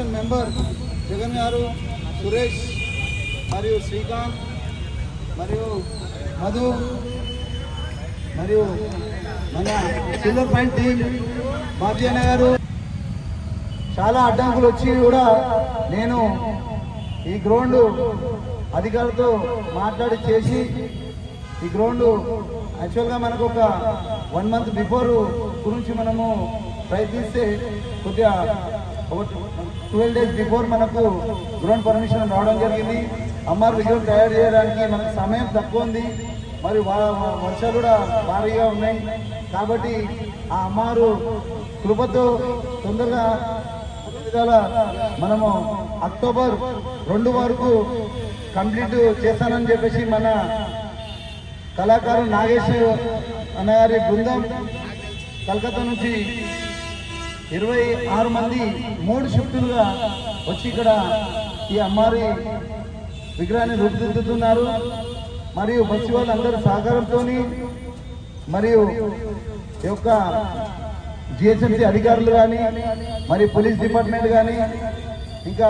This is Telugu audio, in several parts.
కార్పొరేషన్ మెంబర్ జగన్ గారు, సురేష్ మరియు శ్రీకాంత్ మరియు మధు మరియు మన సిల్వర్ పాయింట్ టీం బాబ్జీ గారు చాలా అడ్డంకులు వచ్చి కూడా నేను ఈ గ్రౌండ్ అధికారులతో మాట్లాడి చేసి ఈ గ్రౌండ్ యాక్చువల్గా మనకు ఒక 1 మంత్ బిఫోర్ గురించి మనము ప్రయత్నిస్తే కొద్దిగా ఒక 12 డేస్ బిఫోర్ మనకు గ్రౌండ్ పర్మిషన్ రావడం జరిగింది. అమ్మారు విగ్రహం తయారు చేయడానికి మనకు సమయం తక్కువ ఉంది, మరి వర్షాలు కూడా భారీగా ఉన్నాయి. కాబట్టి ఆ అమ్మారు కృపతో తొందరగా మనము అక్టోబర్ 2 వరకు కంప్లీట్ చేస్తానని చెప్పేసి మన కళాకారు నాగేష్ అన్నగారి బృందం కలకత్తా నుంచి 26 మంది 3 షిఫ్టులుగా వచ్చి ఇక్కడ ఈ అమ్మారి విగ్రహాన్ని రూపుదిద్దుతున్నారు. మరియు బస్సు వాళ్ళందరూ సహకారంతో మరియు ఈ యొక్క జిహెచ్ఎంసీ అధికారులు కానీ మరి పోలీస్ డిపార్ట్మెంట్ కానీ ఇంకా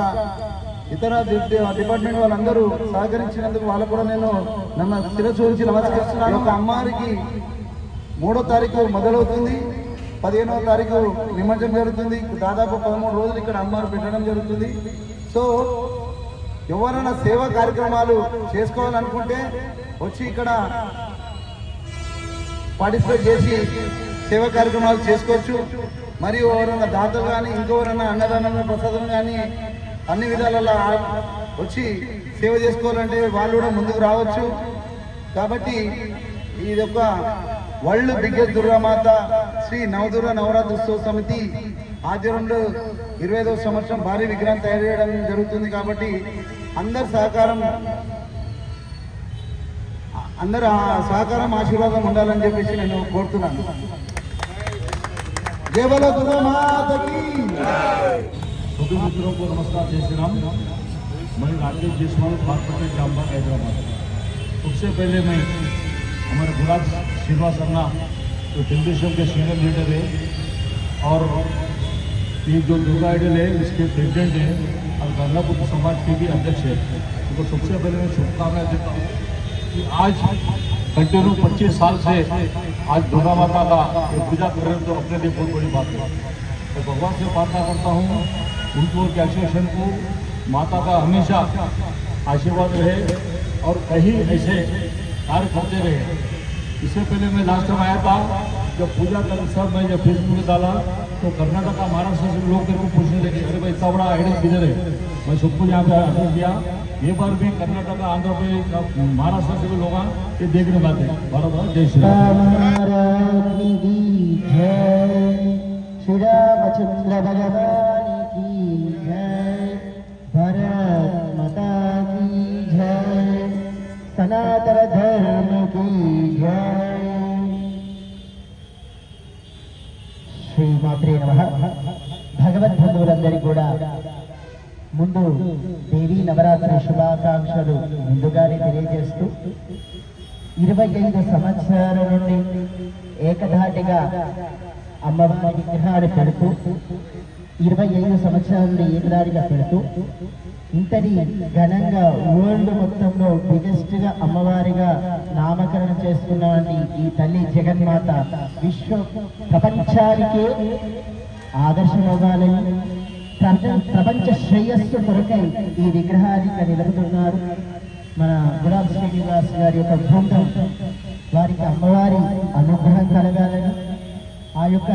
ఇతర డిపార్ట్మెంట్ వాళ్ళందరూ సహకరించినందుకు వాళ్ళకు కూడా నేను నన్ను శిరస్సు ఉంచి నమస్కరిస్తున్నాను. ఒక అమ్మారికి 3వ తారీఖు మొదలవుతుంది, 15వ తారీఖు నిమజ్జనం జరుగుతుంది. దాదాపు 13 రోజులు ఇక్కడ అమ్మారు పెట్టడం జరుగుతుంది. సో ఎవరైనా సేవా కార్యక్రమాలు చేసుకోవాలనుకుంటే వచ్చి ఇక్కడ పార్టిసిపేట్ చేసి సేవా కార్యక్రమాలు చేసుకోవచ్చు. మరియు ఎవరైనా దాతలు కానీ ఇంకెవరైనా అన్నదానం ప్రసాదం కానీ అన్ని విధాలలో వచ్చి సేవ చేసుకోవాలంటే వాళ్ళు కూడా ముందుకు రావచ్చు. కాబట్టి ఇది ఒక వరల్డ్ బిగ్గెస్ట్ దుర్గామాత శ్రీ నవదుర్గ నవరాత్రి ఉత్సవ సమితి ఆధ్వర్యంలో 25వ సంవత్సరం భారీ విగ్రహం తయారు చేయడం జరుగుతుంది. కాబట్టి అందరి సహకారం ఆశీర్వాదం ఉండాలని చెప్పేసి నేను కోరుతున్నాను. जय बोलो दुर्गा माता की। सभी मित्रों को नमस्कार, जय श्री राम। मैं राकेश जायसवाल, बागपट्टी, जामबाग, हैदराबाद। सबसे पहले मैं हमारे गुलाब श्रीनिवास अन्ना जो తెలుగుదేశం के सीनियर लीडर है और ये जो दुर्गा आइडल है इसके प्रेसिडेंट है और गंगापुत्र समाज के भी अध्यक्ष है, तो सबसे पहले मैं शुभकामनाएं देता हूँ कि आज कंटिन्यू 25 साल से आज दुर्गा माता का पूजा कर रहे हैं, तो अपने लिए बहुत बड़ी बात है। तो भगवान से प्रार्थना करता हूँ उनको के एसोसिएशन को माता का हमेशा आशीर्वाद रहे और कहीं ऐसे कार्य करते रहे। इससे पहले मैं लास्ट टाइम आया था जब पूजा कर सब मैं जब फेसबुक में डाला तो कर्नाटक महाराष्ट्र से लोग मेरे को पूछने लगे, अरे भाई इतना बड़ा आइडल किधर है। मैं सबको यहाँ पे अटेंड किया। ये बार भी कर्नाटक, आंध्र प्रदेश, महाराष्ट्र से भी लोग ये देखने पाते हैं। बराबर, जय श्री राम। श्री रामचंद्र भगवान की जय, भारत माता की जय, सनातन धर्म की जय। శ్రీమాత్రే నమః. భగవద్బంధువులందరికీ కూడా ముందు దేవీ నవరాత్రి శుభాకాంక్షలు ముందుగానే తెలియజేస్తూ 25 సంవత్సరాల నుండి ఏకధాటిగా అమ్మవారి విగ్రహాలు పెడుతూ 25 సంవత్సరాల నుండి ఏకధాటిగా పెడుతూ ఇంతటి ఘనంగా వరల్డ్ మొత్తంలో బిగ్గెస్ట్ గా అమ్మవారిగా నామకరణం చేసుకున్నటువంటి ఈ తల్లి జగన్మాత ప్రపంచానికి ఆదర్శమవ్వాలని ప్రపంచ శ్రేయస్సు కొరకై ఈ విగ్రహాన్ని నిలుపుతున్నారు మన గులాబ్ శ్రీనివాస్ గారి యొక్క బృందం. వారికి అమ్మవారి అనుగ్రహం కలగాలని, ఆ యొక్క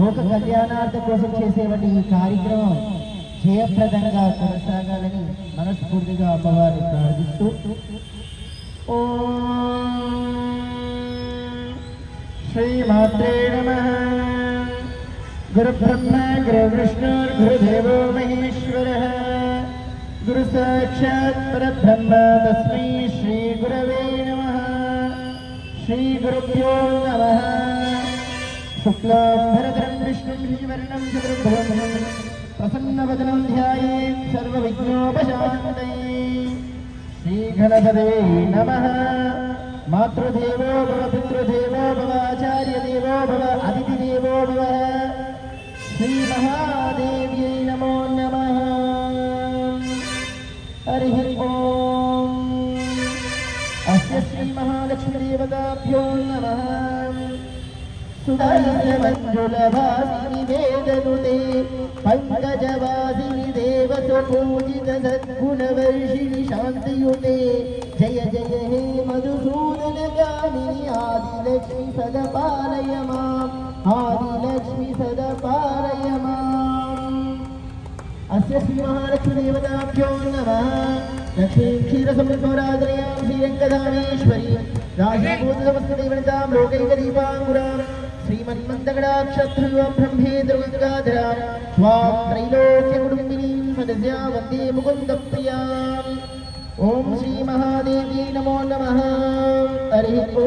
లోక కళ్యాణార్థ కోసం చేసేటువంటి ఈ కార్యక్రమం జయప్రదంగా కొనసాగాలని మనస్ఫూర్తిగా అమ్మవారిని ప్రార్థిస్తూ శ్రీమాత్రే నమః. గురు బ్రహ్మ గురు విష్ణు గురుదేవో మహేశ్వరః, గురు సాక్షాత్ పరబ్రహ్మ తస్మై శ్రీ గురవే నమః. శ్రీ గురుభ్యో నమః. శుక్లాంబరధరం విష్ణుం వర్ణం చతుర్భుజం ప్రసన్నవదనం ధ్యాయేత్ సర్వవిఘ్నోపశాంతయే. శ్రీగణపతే నమః. మాతృదేవో భవ, పితృదేవో భవ, ఆచార్యదేవో భవ, అతిథిదేవో భవ. శ్రీ మహాదేవ్యై నమో నమః. हरिः ओम् अस्य श्रीमहालक्ष्मीदेवताभ्यो नमः सुधारितमञ्जुलवासिनि वेदनुते पङ्कजवासिनि देवसुपूजित सद्गुणवर्षिणि शान्तियुते जय जय हे मधुसूदनगामिनि आदिलक्ष्मी सदा पालय माम् आदिलक्ष्मी सदा पालय माम् अस्य श्रीमहालक्ष्मीदेवताभ्यो नमः लक्ष्मीं क्षीरसमुद्रराजयां श्रीरङ्गधामेश्वरी राजपूतसमस्तदेवतां लोकैकदीपाङ्कुरां श्रीमन्मन्दगडाक्षत्रयो ब्रह्मेन्द्रगङ्गाधरां स्वां त्रैलोक्यकुटुम्बिनीं मनस्या वन्दे मुकुन्दप्रियाम् ॐ श्रीमहादेवी नमो नमः हरिः ॐ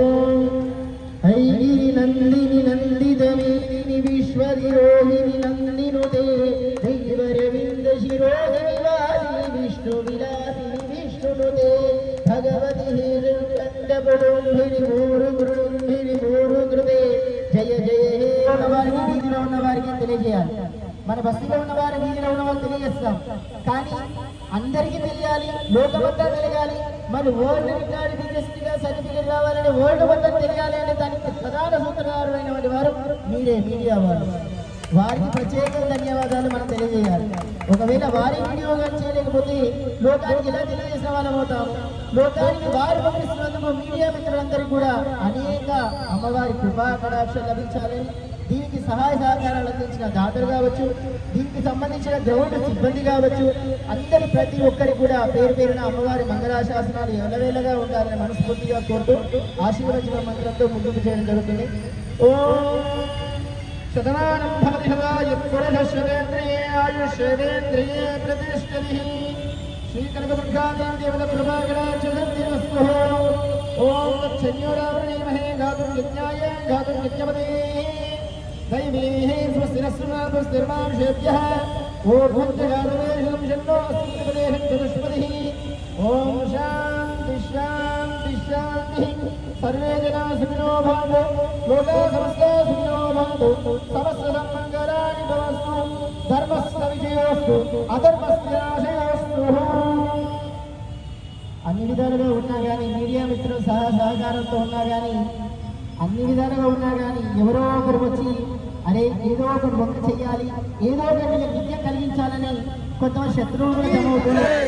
ऐगिरिनन्दिनि नन्दितमेदिनि विश्वधिरोहिणि नन्दिनुते दैवरविन्दशिरोहिणि वासिनि विष्णुविलासिनि विष्णुनुते भगवति हेरण्डपुरुन्भिरि भूरुगृते जय जय हे ఉన్నవారికి వీధిలో ఉన్నవారికి తెలియజేయాలి మన బస్సులో ఉన్నవారి వీధిలో ఉన్నవారు తెలియజేస్తాం కానీ అందరికీ తెలియాలి లోకమంతా తెలియాలి మరి వరల్డ్ రికార్డ్ బిగ్గెస్ట్ గా సర్టిఫికెట్ రావాలని వరల్డ్ మొత్తం తెలియాలి అంటే దానికి ప్రధాన సూత్రధారులైనటువంటి వారు మీడియా వారు వారికి ప్రత్యేక ధన్యవాదాలు మనం తెలియజేయాలి ఒకవేళ వారి వీడియోగా చేయలేకపోతే లోకానికి ఎలా తెలియజేసిన వాళ్ళం అవుతాము లోకానికి వారు పంపిస్తున్నందుకు మీడియా మిత్రులందరికీ కూడా అనేక అమ్మవారి కృపా కటాక్షం లభించాలని దీనికి సహాయ సహకారాలు అందించిన దాతలు కావచ్చు దీనికి సంబంధించిన గ్రౌండ్ సిబ్బంది కావచ్చు అందరి ప్రతి ఒక్కరికి కూడా పేరు పేరున అమ్మవారి మంగళాశాసనాలు ఎల్లవేళగా ఉండాలని మనస్ఫూర్తిగా కోరుతూ ఆశీర్వచన మంత్రంతో ముందుకు చేయడం జరుగుతుంది ఓం శతమానం భవతి సదాయ పురుషశ్వరేంద్రియే ఆయుష్యేంద్రియే ప్రతిష్టతిః శ్రీకనకదుర్గాదేవి దేవత కృపాకటాక్షసిద్ధిరస్తు ఓం తచ్చన్యోరావృణీమహే గాతుం యజ్ఞాయ గాతుం యజ్ఞపదే दैवीः स्वस्तिरस्माभस्तिर्मानुषेभ्यः ऊर्ध्वं च गातवेषं शन्नो अस्तिपदेहं चतुष्पदिः ॐ शान्ति शान्ति शान्तिः सर्वे जनाः सुखिनो भवन्तु लोकाः समस्ताः सुखिनो भवन्तु समस्तसन्मङ्गलानि भवन्तु धर्मस्य विजयोस्तु अधर्मस्य नाशयोस्तु అన్ని విధాలుగా ఉన్నా కానీ మీడియా మిత్రులు సహకారంతో ఉన్నా కానీ అన్ని విధాలుగా ఉన్నా కానీ ఎవరో ఒకరు వచ్చి అరే ఏదో ఒకటి మొక్క చెయ్యాలి ఏదో ఒకటి విద్య కలిగించాలని కొంతమంది శత్రువులు జమ అవుతున్నారు.